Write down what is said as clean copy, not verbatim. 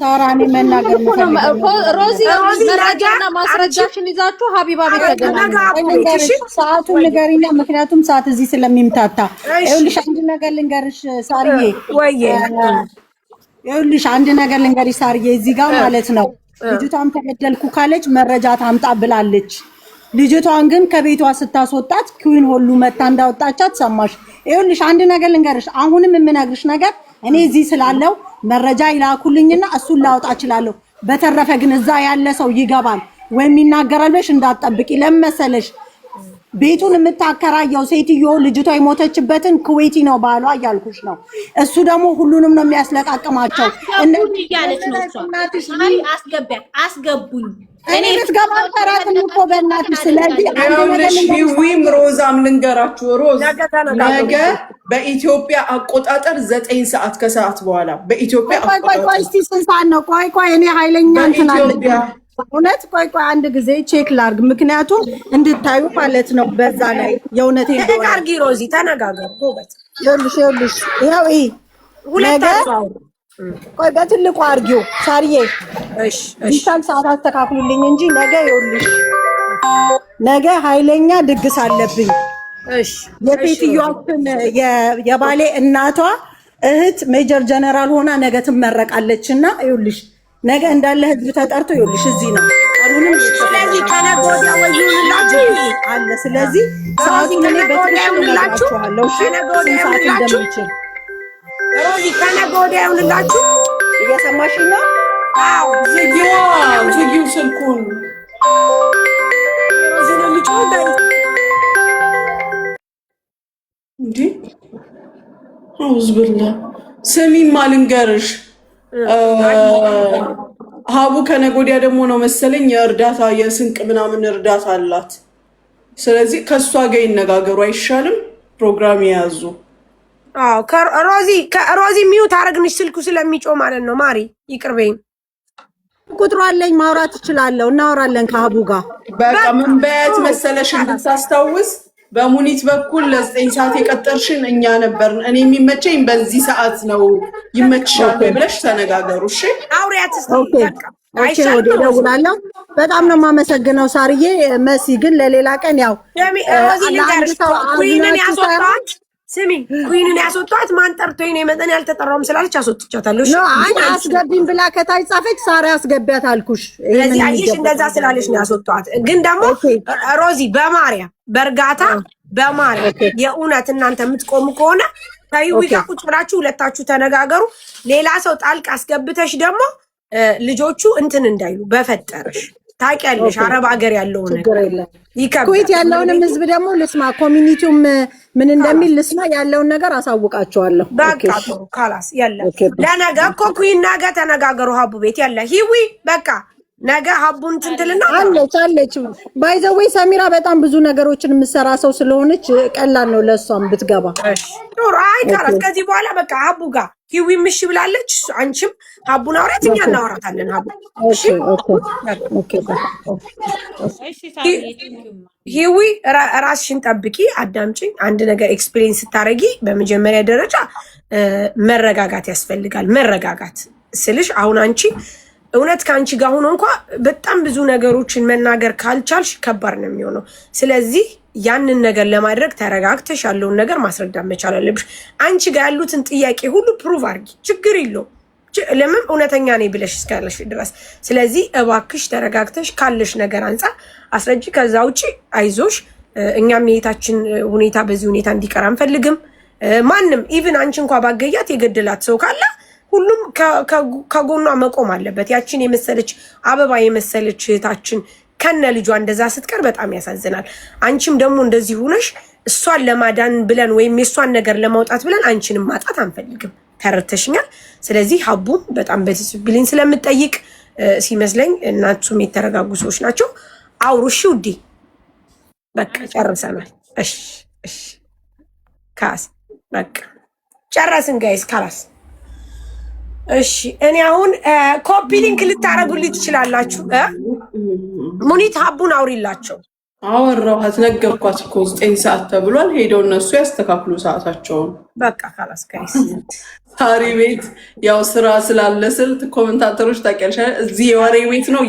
ታራኒ መናገር ሮዚ መረጃና ማስረጃሽን ይዛችሁ ሀቢባ ቤት ተገናኙ። ሰዓቱን ንገሪና፣ ምክንያቱም ሰዓት እዚህ ስለሚምታታ። ይኸውልሽ አንድ ነገር ልንገርሽ ሳርዬ፣ ይኸውልሽ አንድ ነገር ልንገርሽ ሳርዬ፣ እዚህ ጋር ማለት ነው ልጅቷም ተገደልኩ ካለች መረጃ ታምጣ ብላለች። ልጅቷን ግን ከቤቷ ስታስወጣት ኩዊን ሁሉ መታ እንዳወጣቻት ሰማሽ። ይኸውልሽ አንድ ነገር ልንገርሽ፣ አሁንም የምነግርሽ ነገር እኔ እዚህ ስላለው መረጃ ይላኩልኝና እሱን ላውጣ እችላለሁ። በተረፈ ግን እዛ ያለ ሰው ይገባል ወይም ይናገራል ብለሽ እንዳትጠብቂ። ለመሰለሽ ቤቱን የምታከራየው ሴትዮ ልጅቷ የሞተችበትን ኩዌቲ ነው ባሏ እያልኩሽ ነው። እሱ ደግሞ ሁሉንም ነው የሚያስለቃቅማቸው። እነዚህ እያለች ነው እሷ። አስገቡኝ እኔ ልትገባ ተራትን እኮ በእናትሽ። ስለዚህ ዊም ሮዛም ልንገራችሁ፣ ሮዝ ነገ በኢትዮጵያ አቆጣጠር 9 ሰዓት ከሰዓት በኋላ በኢትዮጵያ ቆይ እስቲ ስንት ሰዓት ነው? ቆይ እኔ ኃይለኛ እንትን አለኝ እውነት። ቆይ አንድ ጊዜ ቼክ ላርግ፣ ምክንያቱም እንድታዩ ማለት ነው። በዛ ላይ የእውነቴ ነው። አርጊ ሮዚ ተነጋገሩ ጎበት። ይኸውልሽ ይኸው ሁለት ቆይ በትልቁ አርጊው ሳርዬ። እሺ ዲጂታል ሰዓት አስተካክሉልኝ እንጂ ነገ ይኸውልሽ ነገ ኃይለኛ ድግስ አለብኝ። እሺ የሴትዮዋን የባሌ እናቷ እህት ሜጀር ጀነራል ሆና ነገ ትመረቃለችና ይኸውልሽ ነገ እንዳለ ህዝብ ተጠርቶ ይኸውልሽ እዚህ ነው አሉንም። ስለዚህ ከነገ ወዲያ ወይሁንላችሁ አለ። ስለዚህ ሰዓቱን እኔ በትክክል እነግራችኋለሁ። እሺ ሰዓት እንደምችል ሮዚ ከነገ ወዲያ ይሁንላችሁ። እየሰማሽ ነው? አዎ ዝጊው ስልኩን። ሮዚ ነው የሚጮህ እንዴ? አውዝ ብላ ስሚማ ልንገርሽ፣ ሀቡ ከነገ ወዲያ ደግሞ ነው መሰለኝ የእርዳታ የስንቅ ምናምን እርዳታ አላት። ስለዚህ ከእሷ ጋር ይነጋገሩ አይሻልም? ፕሮግራም የያዙ አዎ ሮዚ ሚዩት አረግንሽ ስልኩ ስለሚጮህ ማለት ነው። ማሪ ይቅርበኝ። ቁጥሩ አለኝ ማውራት እችላለሁ። እናወራለን ከሀቡ ጋር። በቃ ምን በያት መሰለሽ እንድታስታውስ በሙኒት በኩል ለ9 ሰዓት የቀጠርሽን እኛ ነበርን። እኔ የሚመቸኝ በዚህ ሰዓት ነው ይመችሻል ብለሽ ተነጋገሩ። እሺ አውሪያት ወደ ደውላለሁ። በጣም ነው የማመሰግነው ሳርዬ። መሲ ግን ለሌላ ቀን ያው ኩዊንን ያስወጣት ስሚ፣ ኩዊንን ያስወጣት ማን ጠርቶኝ ነው የመጠን ያልተጠራውም ስላለች አስወጥቻታለሁ። አስገቢኝ ብላ ከታች ጻፈች። ሳራ አስገቢያት አልኩሽ። ስለዚህ አየሽ እንደዛ ስላለች ነው ያስወጣት። ግን ደግሞ ሮዚ በማርያም በእርጋታ በማርያም የእውነት እናንተ የምትቆሙ ከሆነ ከይዊ ጋር ቁጭ ብላችሁ ሁለታችሁ ተነጋገሩ። ሌላ ሰው ጣልቃ አስገብተሽ ደግሞ ልጆቹ እንትን እንዳይሉ በፈጠረሽ ታውቂያለሽ። አረብ ሀገር ያለውን ነገር ኩዌት ያለውንም ህዝብ ደግሞ ልስማ፣ ኮሚኒቲውም ምን እንደሚል ልስማ። ያለውን ነገር አሳውቃቸዋለሁ። በቃ ጥሩ ካላስ ያለ ለነገ እኮ ኩዊን ነገ ተነጋገሩ። ሀቡ ቤት ያለ ሂዊ በቃ ነገ ሀቡን ትንትልና አለች ባይ ዘ ዌይ ሰሚራ በጣም ብዙ ነገሮችን የምትሰራ ሰው ስለሆነች ቀላል ነው ለሷም ብትገባ። ጥሩ አይ ካላስ ከዚህ በኋላ በቃ ሀቡ ጋር ሂዊ ምሽ ብላለች። አንቺም ሀቡን አውራት፣ እኛ እናወራታለን። ሀቡ ሂዊ ራስሽን ጠብቂ፣ አዳምጪኝ። አንድ ነገር ኤክስፕሌን ስታረጊ በመጀመሪያ ደረጃ መረጋጋት ያስፈልጋል። መረጋጋት ስልሽ አሁን አንቺ እውነት ከአንቺ ጋር ሆኖ እንኳ በጣም ብዙ ነገሮችን መናገር ካልቻልሽ ከባድ ነው የሚሆነው። ስለዚህ ያንን ነገር ለማድረግ ተረጋግተሽ ያለውን ነገር ማስረዳት መቻል አለብሽ። አንቺ ጋር ያሉትን ጥያቄ ሁሉ ፕሩቭ አድርጊ፣ ችግር የለውም። ለምን እውነተኛ ነኝ ብለሽ እስካለሽ ድረስ። ስለዚህ እባክሽ ተረጋግተሽ ካለሽ ነገር አንጻር አስረጂ። ከዛ ውጪ አይዞሽ፣ እኛም የታችን ሁኔታ በዚህ ሁኔታ እንዲቀር አንፈልግም። ማንም ኢቭን አንቺ እንኳ ባገያት የገደላት ሰው ካለ ሁሉም ከጎኗ መቆም አለበት። ያችን የመሰለች አበባ የመሰለች እህታችን ከነ ልጇ እንደዛ ስትቀር በጣም ያሳዝናል። አንቺም ደግሞ እንደዚህ ሆነሽ እሷን ለማዳን ብለን ወይም የእሷን ነገር ለማውጣት ብለን አንቺንም ማጣት አንፈልግም። ተረድተሽኛል? ስለዚህ ሀቡም በጣም በዲሲፕሊን ስለምጠይቅ ሲመስለኝ እናቱም የተረጋጉ ሰዎች ናቸው። አውሩ እሺ ውዴ። በቃ ጨርሰናል። እሺ ካስ በቃ ጨረስን ጋይስ ካላስ። እሺ እኔ አሁን ኮፒ ሊንክ ልታረጉልኝ ትችላላችሁ። ሙኒት ሀቡን አውሪላቸው። አወራኋት ነገርኳት እኮ 9 ሰዓት ተብሏል። ሄደው እነሱ ያስተካክሉ ሰዓታቸውን። በቃ ካላስ ጋይስ ሳሪ ቤት ያው ስራ ስላለ ስልት ኮሜንታተሮች ታውቂያለሽ እዚህ የወሬ ቤት ነው